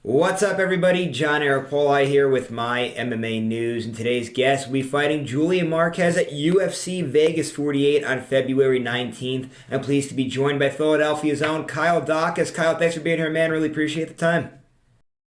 What's up, everybody? John Arapoli here with my MMA News, and today's guest will be fighting Julian Marquez at UFC Vegas 48 on February 19th. I'm pleased to be joined by Philadelphia's own Kyle Daukaus. Kyle, thanks for being here, man. Really appreciate the time.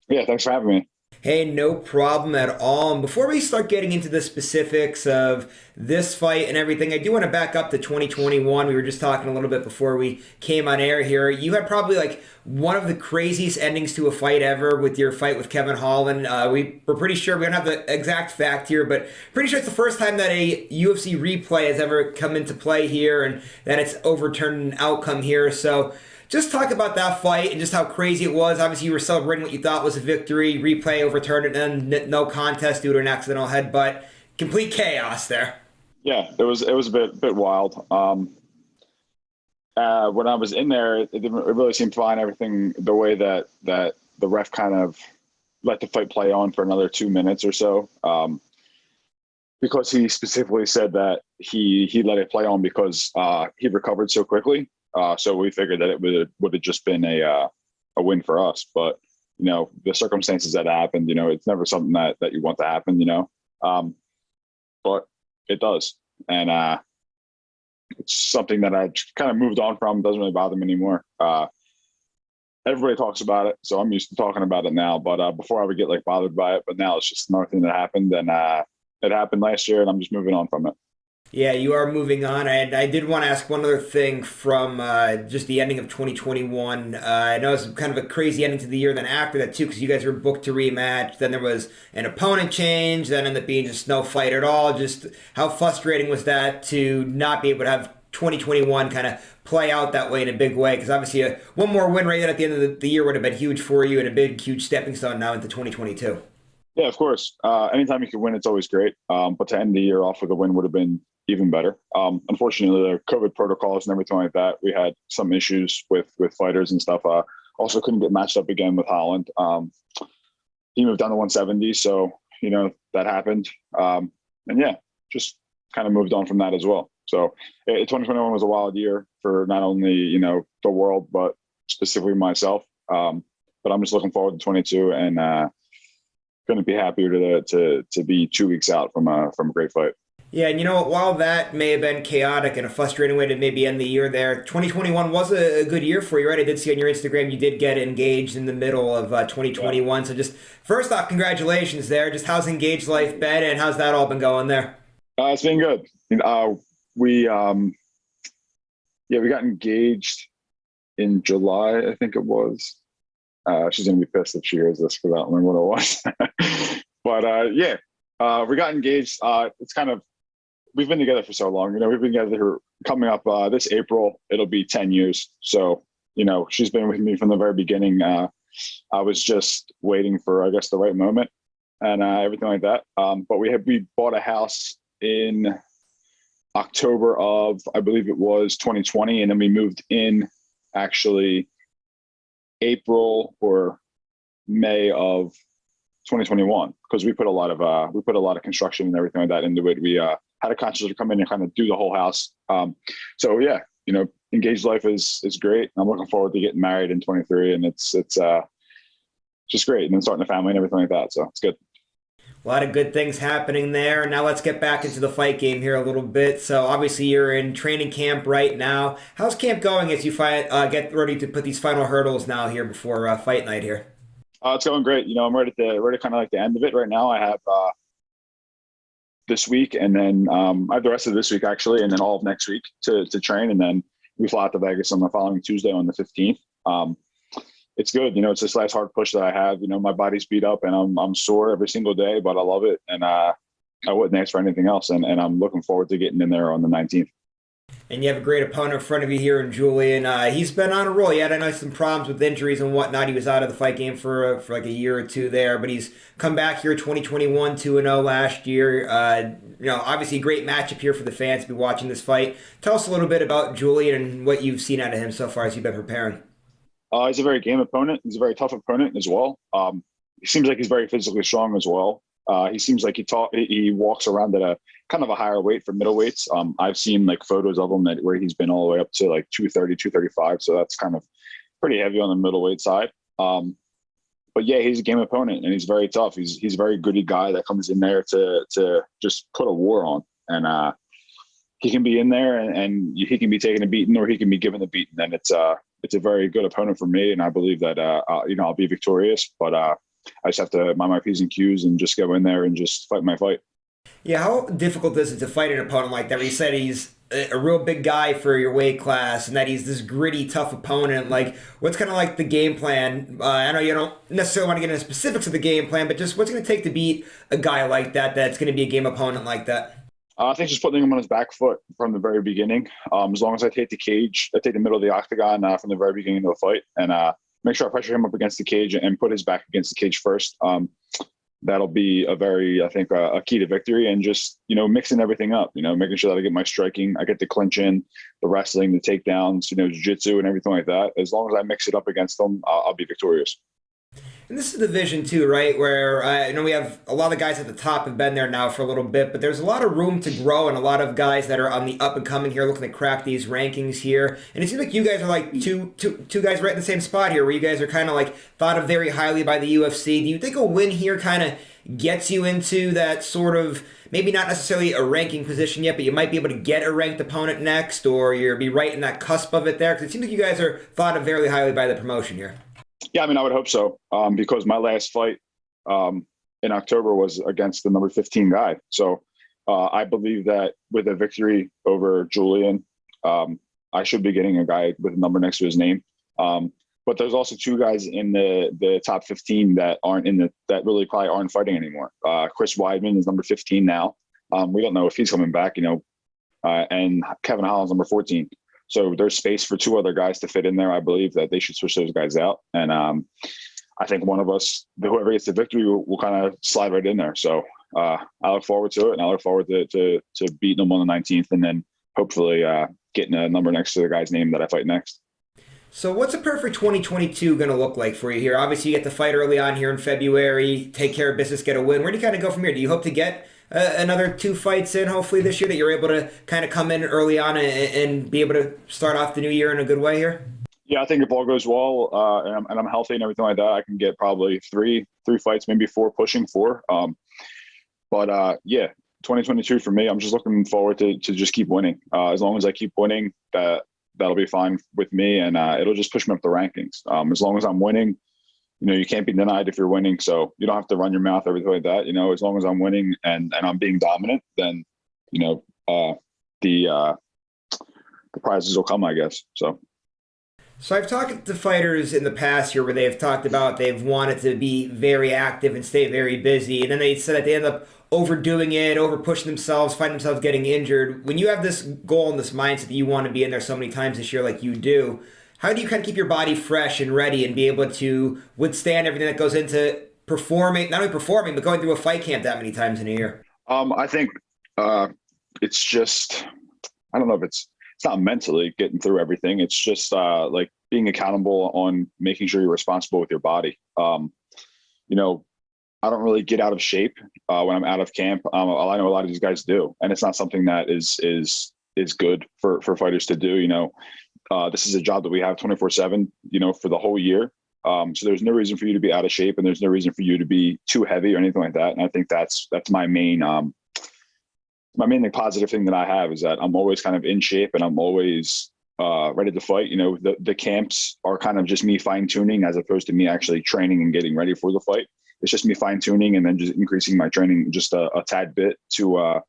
Yeah, thanks for having me. Hey, no problem at all. And before we start getting into the specifics of this fight and everything, I do want to back up to 2021. We were just talking a little bit before we came on air here. You had probably like one of the craziest endings to a fight ever with your fight with Kevin Holland. We're pretty sure, we don't have the exact fact here, but pretty sure it's the first time that a UFC replay has ever come into play here and that it's overturned an outcome here. So just talk about that fight and just how crazy it was. Obviously, you were celebrating what you thought was a victory. Replay overturned and then no contest due to an accidental headbutt. Complete chaos there. Yeah, it was a bit wild. When I was in there, it really seemed fine. Everything the way that the ref kind of let the fight play on for another 2 minutes or so, because he specifically said that he let it play on because he recovered so quickly. So we figured that it would have just been a win for us. But the circumstances that happened, it's never something that you want to happen, but it does, and it's something that I kind of moved on from. It doesn't really bother me anymore. Everybody talks about it, so I'm used to talking about it now. But before I would get like bothered by it, but now it's just another thing that happened, and it happened last year, and I'm just moving on from it. Yeah, you are moving on. I did want to ask one other thing from just the ending of 2021. I know it was kind of a crazy ending to the year then after that, too, because you guys were booked to rematch. Then there was an opponent change, then ended up being just no fight at all. Just how frustrating was that to not be able to have 2021 kind of play out that way in a big way? Because obviously, one more win right at the end of the year would have been huge for you and a big, huge stepping stone now into 2022. Yeah, of course. Anytime you can win, it's always great. But to end the year off with a win would have been even better. Unfortunately, the COVID protocols and everything like that, we had some issues with fighters and stuff. Also couldn't get matched up again with Holland. He moved down to 170, so that happened. And yeah, just kind of moved on from that as well. So 2021 was a wild year for not only the world, but specifically myself. But I'm just looking forward to 22 and going to be happier to be 2 weeks out from a great fight. Yeah, and you know what? While that may have been chaotic and a frustrating way to maybe end the year there, 2021 was a good year for you, right? I did see on your Instagram you did get engaged in the middle of 2021. Yeah. So just first off, congratulations there. Just how's engaged life been and how's that all been going there? It's been good. We got engaged in July, I think it was. She's going to be pissed if she hears this because I don't remember what it was. But we got engaged. It's kind of, we've been together for so long. We've been together coming up this April. It'll be 10 years. So, she's been with me from the very beginning. I was just waiting for, I guess, the right moment and everything like that. But we bought a house in October of, I believe it was 2020. And then we moved in actually April or May of 2021 because we put a lot of construction and everything like that into it. We had a contractor come in and kind of do the whole house. So yeah, engaged life is great. I'm looking forward to getting married in 23, and it's just great. And then starting a family and everything like that. So it's good. A lot of good things happening there. Now let's get back into the fight game here a little bit. So obviously you're in training camp right now. How's camp going as you get ready to put these final hurdles now here before fight night here? It's going great. I'm ready to kind of like the end of it right now. I have this week, and then I have the rest of this week actually, and then all of next week to train, and then we fly out to Vegas on the following Tuesday on the 15th. It's good. It's this last hard push that I have. My body's beat up and I'm sore every single day, but I love it, and I wouldn't ask for anything else. And I'm looking forward to getting in there on the 19th. And you have a great opponent in front of you here in Julian. He's been on a roll. He had, I know, some problems with injuries and whatnot. He was out of the fight game for like a year or two there, but he's come back here 2021, 2-0 last year. Obviously a great matchup here for the fans to be watching this fight. Tell us a little bit about Julian and what you've seen out of him so far as you've been preparing. He's a very game opponent. He's a very tough opponent as well. He seems like he's very physically strong as well. He seems like he walks around at a kind of a higher weight for middleweights. I've seen like photos of him where he's been all the way up to like 230, 235. So that's kind of pretty heavy on the middleweight side. but yeah, he's a game opponent and he's very tough. He's a very goody guy that comes in there to just put a war on. And he can be in there and he can be taking a beating or he can be given a beating. And it's a very good opponent for me. And I believe that I'll be victorious. But I just have to mind my P's and Q's and just go in there and just fight my fight. Yeah, how difficult is it to fight an opponent like that? Where you said he's a real big guy for your weight class, and that he's this gritty, tough opponent. Like, what's kind of like the game plan? I know you don't necessarily want to get into specifics of the game plan, but just what's going to take to beat a guy like that? That's going to be a game opponent like that. I think just putting him on his back foot from the very beginning. As long as I take the cage, I take the middle of the octagon from the very beginning of the fight, and make sure I pressure him up against the cage and put his back against the cage first. That'll be I think, a key to victory, and just, mixing everything up, making sure that I get my striking, I get the clinch in, the wrestling, the takedowns, jiu-jitsu and everything like that. As long as I mix it up against them, I'll be victorious. And this is the division too, right? Where we have a lot of guys at the top have been there now for a little bit, but there's a lot of room to grow and a lot of guys that are on the up and coming here, looking to crack these rankings here. And it seems like you guys are like two guys right in the same spot here, where you guys are kind of like thought of very highly by the UFC. Do you think a win here kind of gets you into that sort of, maybe not necessarily a ranking position yet, but you might be able to get a ranked opponent next, or you'll be right in that cusp of it there? Because it seems like you guys are thought of very highly by the promotion here. Yeah, I mean, I would hope so, because my last fight in October was against the number 15 guy. So I believe that with a victory over Julian, I should be getting a guy with a number next to his name. But there's also two guys in the top 15 that that really probably aren't fighting anymore. Chris Weidman is number 15 now. We don't know if he's coming back, and Kevin Holland's number 14. So there's space for two other guys to fit in there. I believe that they should switch those guys out. And I think one of us, whoever gets the victory, will kind of slide right in there. So I look forward to it, and I look forward to beating them on the 19th, and then hopefully getting a number next to the guy's name that I fight next. So what's a perfect 2022 going to look like for you here? Obviously, you get the fight early on here in February, take care of business, get a win. Where do you kind of go from here? Do you hope to get another 2 fights in, hopefully, this year, that you're able to kind of come in early on and be able to start off the new year in a good way here? Yeah, I think if all goes well and I'm healthy and everything like that, I can get probably three fights, maybe four, pushing four. But 2022 for me, I'm just looking forward to just keep winning. As long as I keep winning, that'll be fine with me, and it'll just push me up the rankings. As long as I'm winning, you can't be denied if you're winning, so you don't have to run your mouth, everything like that. As long as I'm winning and I'm being dominant, then the prizes will come, I guess. So I've talked to fighters in the past here where they've talked about they've wanted to be very active and stay very busy, and then they said that they end up overdoing it, over pushing themselves, find themselves getting injured. When you have this goal and this mindset that you want to be in there so many times this year like you do, how do you kind of keep your body fresh and ready and be able to withstand everything that goes into performing, not only performing, but going through a fight camp that many times in a year? I think it's just, I don't know if it's not mentally getting through everything. It's just like being accountable on making sure you're responsible with your body. I don't really get out of shape when I'm out of camp. I know a lot of these guys do, and it's not something that is good for fighters to do. This is a job that we have 24/7, for the whole year. So there's no reason for you to be out of shape, and there's no reason for you to be too heavy or anything like that. And I think that's my main positive thing that I have, is that I'm always kind of in shape and I'm always ready to fight. The camps are kind of just me fine tuning as opposed to me actually training and getting ready for the fight. It's just me fine tuning and then just increasing my training just a tad bit to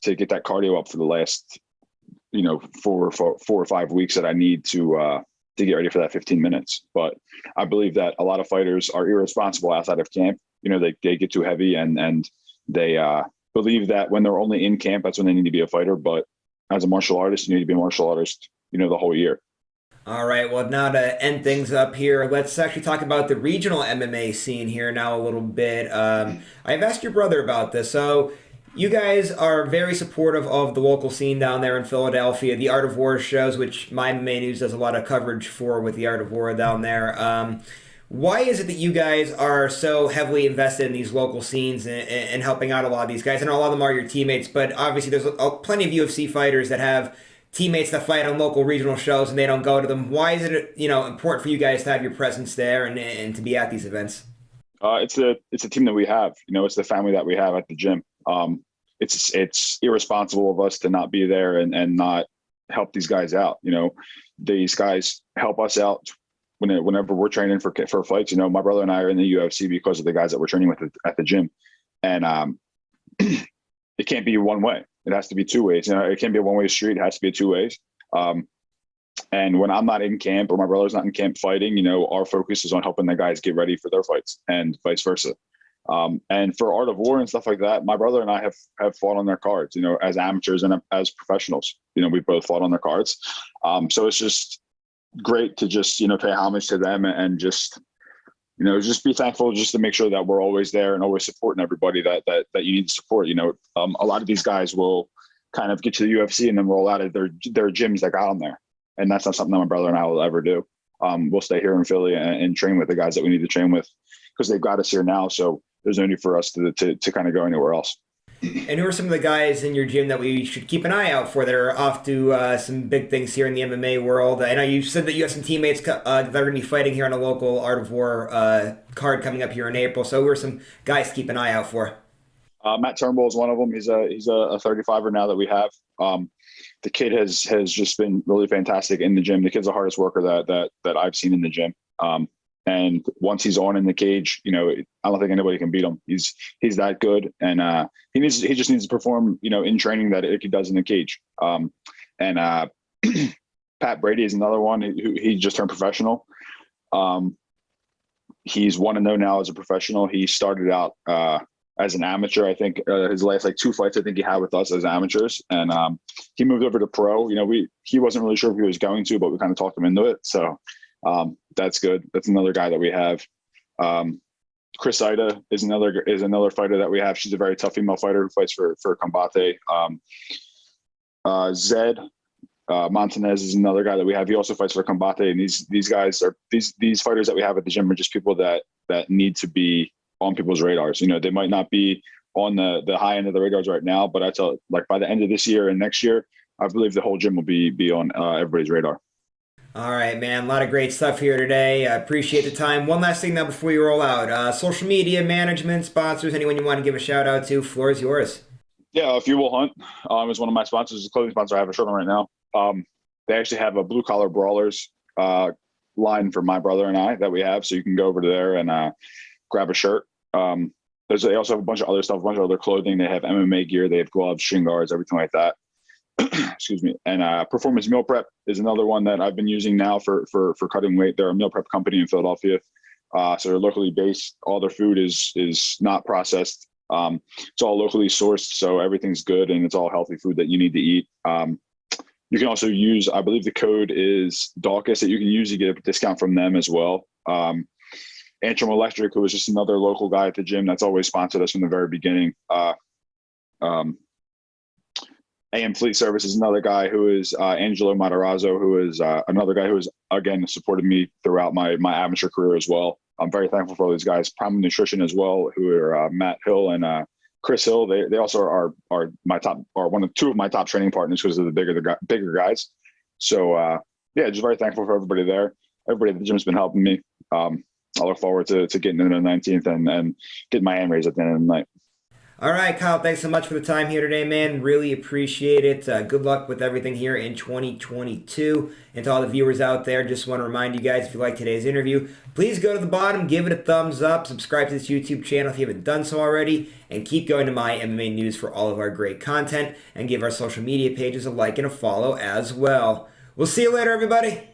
get that cardio up for the last, 4 or 5 weeks that I need to get ready for that 15 minutes. But I believe that a lot of fighters are irresponsible outside of camp. They get too heavy and they believe that when they're only in camp, that's when they need to be a fighter. But as a martial artist, you need to be a martial artist, the whole year. All right, well, now to end things up here, let's actually talk about the regional MMA scene here now a little bit. I've asked your brother about this. So you guys are very supportive of the local scene down there in Philadelphia, the Art of War shows, which MyMMANews does a lot of coverage for with the Art of War down there. Why is it that you guys are so heavily invested in these local scenes and helping out a lot of these guys? I know a lot of them are your teammates, but obviously there's plenty of UFC fighters that have teammates that fight on local regional shows and they don't go to them. Why is it important for you guys to have your presence there and to be at these events? It's a team that we have. It's the family that we have at the gym. It's irresponsible of us to not be there and not help these guys out. These guys help us out whenever we're training for fights. My brother and I are in the UFC because of the guys that we're training with at the gym, and it can't be one way. It has to be two ways. It can't be a one-way street. It has to be two ways. And when I'm not in camp or my brother's not in camp fighting, our focus is on helping the guys get ready for their fights and vice versa. And for Art of War and stuff like that, my brother and I have fought on their cards, as amateurs and as professionals. We both fought on their cards. So it's just great to just, pay homage to them and just be thankful just to make sure that we're always there and always supporting everybody that you need to support. A lot of these guys will kind of get to the UFC and then roll out of their gyms that got them there. And that's not something that my brother and I will ever do. We'll stay here in Philly and train with the guys that we need to train with because they've got us here now. So there's no need for us to kind of go anywhere else. And who are some of the guys in your gym that we should keep an eye out for that are off to some big things here in the MMA world? I know you said that you have some teammates that are going to be fighting here on a local Art of War card coming up here in April. So who are some guys to keep an eye out for? Matt Turnbull is one of them. He's a 35er now that we have. The kid has just been really fantastic in the gym. The kid's the hardest worker that I've seen in the gym. And once he's on in the cage, I don't think anybody can beat him. He's that good, and he just needs to perform, in training that he does in the cage. Pat Brady is another one who he just turned professional. He's 1-0 now as a professional. He started out as an amateur. I think his last 2 fights I think he had with us as amateurs, and he moved over to pro. He wasn't really sure if he was going to, but we kind of talked him into it. So that's good. That's another guy that we have. Chris Ida is another fighter that we have. She's a very tough female fighter who fights for Combate. Zed Montanez is another guy that we have. He also fights for Combate. And these guys are these fighters that we have at the gym are just people that need to be on people's radars. They might not be on the high end of the radars right now, but I tell by the end of this year and next year, I believe the whole gym will be on everybody's radar. All right, man. A lot of great stuff here today. I appreciate the time. One last thing now before you roll out. Social media, management, sponsors, anyone you want to give a shout out to, floor is yours. Yeah, If You Will Hunt is one of my sponsors, a clothing sponsor. I have a shirt on right now. They actually have a Blue Collar Brawlers line for my brother and I that we have, so you can go over to there and grab a shirt. They also have a bunch of other stuff, a bunch of other clothing. They have MMA gear, they have gloves, shin guards, everything like that. Excuse me. And Performance Meal Prep is another one that I've been using now for cutting weight. They're a meal prep company in Philadelphia. So they're locally based. All their food is not processed. It's all locally sourced, so everything's good and it's all healthy food that you need to eat. You can also use, I believe the code is Daukaus that you can use to get a discount from them as well. Antrim Electric, who was just another local guy at the gym that's always sponsored us from the very beginning. AM Fleet Service is another guy who is Angelo Matarazzo, who is another guy who has, again, supported me throughout my amateur career as well. I'm very thankful for all these guys. Prime Nutrition as well, who are Matt Hill and Chris Hill. They also are two of my top training partners because of the bigger guys. So just very thankful for everybody there. Everybody at the gym has been helping me. I look forward to getting into the 19th and getting my hand raised at the end of the night. All right, Kyle, thanks so much for the time here today, man. Really appreciate it. Good luck with everything here in 2022. And to all the viewers out there, just want to remind you guys, if you like today's interview, please go to the bottom, give it a thumbs up, subscribe to this YouTube channel if you haven't done so already, and keep going to MyMMANews for all of our great content, and give our social media pages a like and a follow as well. We'll see you later, everybody.